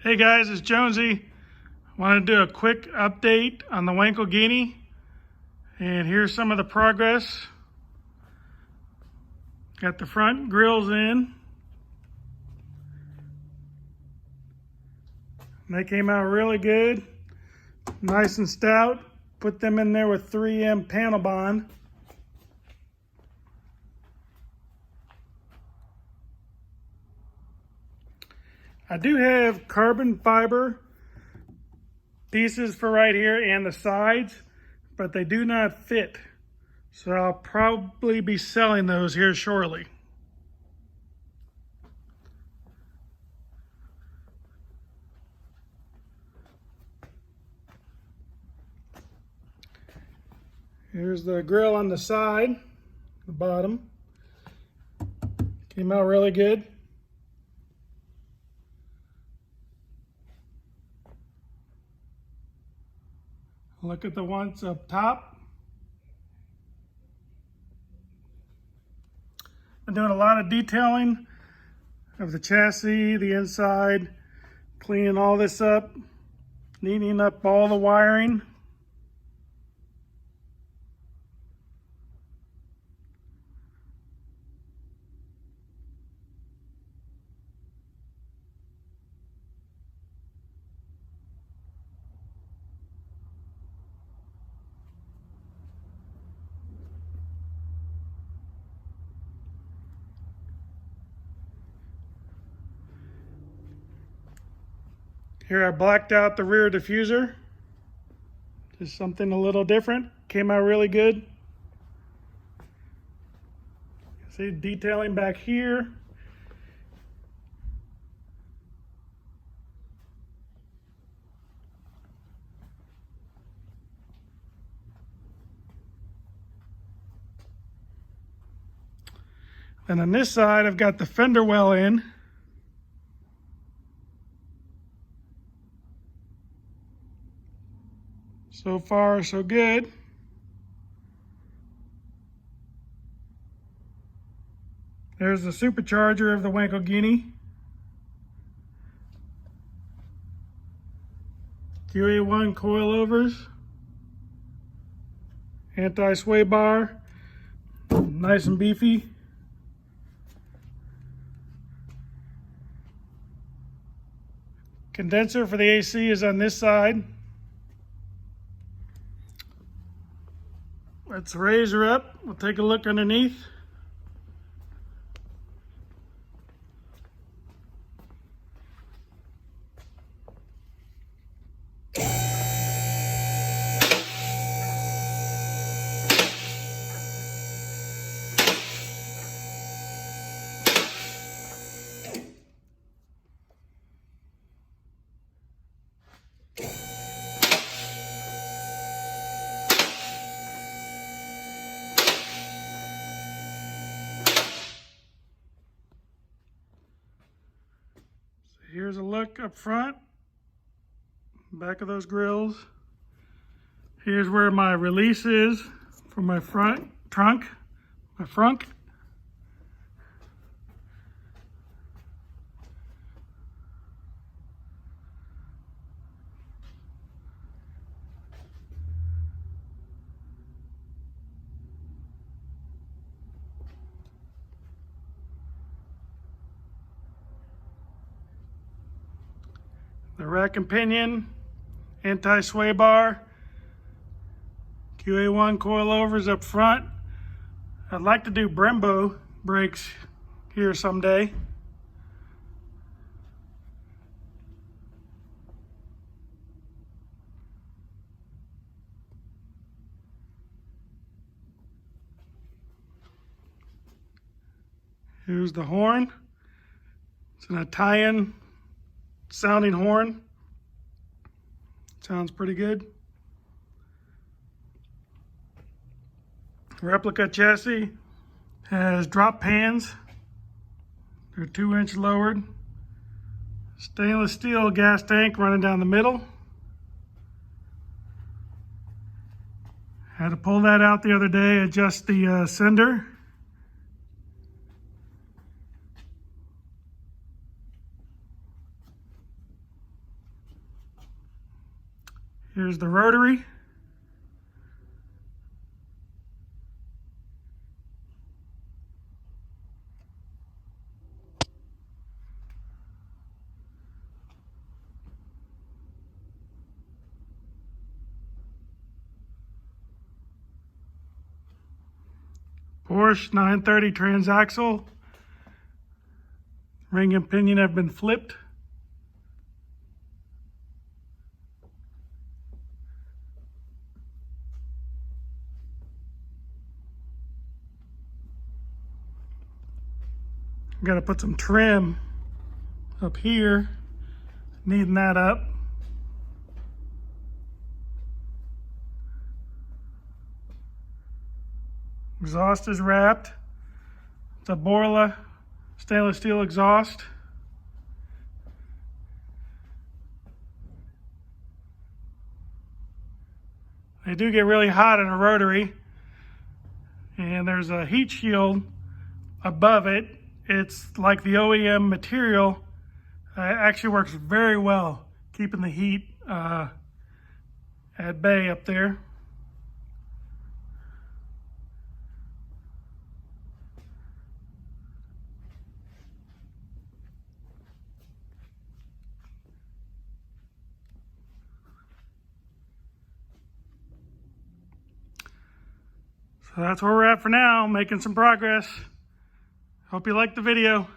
Hey guys, it's Jonesy. I want to do a quick update on the Wankelghini, and here's some of the progress. Got the front grills in. They came out really good, nice and stout. Put them in there with 3M panel bond. I do have carbon fiber pieces for right here and the sides, but they do not fit. So I'll probably be selling those here shortly. Here's the grill on the side, the bottom. Came out really good. Look at the ones up top. I'm doing a lot of detailing of the chassis, the inside, cleaning all this up, neatening up all the wiring. Here I blacked out the rear diffuser. Just something a little different. Came out really good. See detailing back here. And on this side, I've got the fender well in. So far, so good. There's the supercharger of the Wankelghini. QA1 coilovers. Anti-sway bar. Nice and beefy. Condenser for the AC is on this side. Let's raise her up. We'll take a look underneath. Here's a look up front, back of those grills. Here's where my release is for my front trunk, my frunk. The rack and pinion, anti-sway bar, QA1 coilovers up front. I'd like to do Brembo brakes here someday. Here's the horn. It's an Italian sounding horn. Sounds pretty good. Replica chassis has drop pans. They're 2-inch lowered. Stainless steel gas tank running down the middle. Had to pull that out the other day, adjust the sender. Here's the rotary. Porsche 930 transaxle. Ring and pinion have been flipped. Got to put some trim up here. Neaten that up. Exhaust is wrapped. It's a Borla stainless steel exhaust. They do get really hot in a rotary. And there's a heat shield above it. It's like the OEM material. It actually works very well, keeping the heat at bay up there. So that's where we're at for now, making some progress. Hope you liked the video.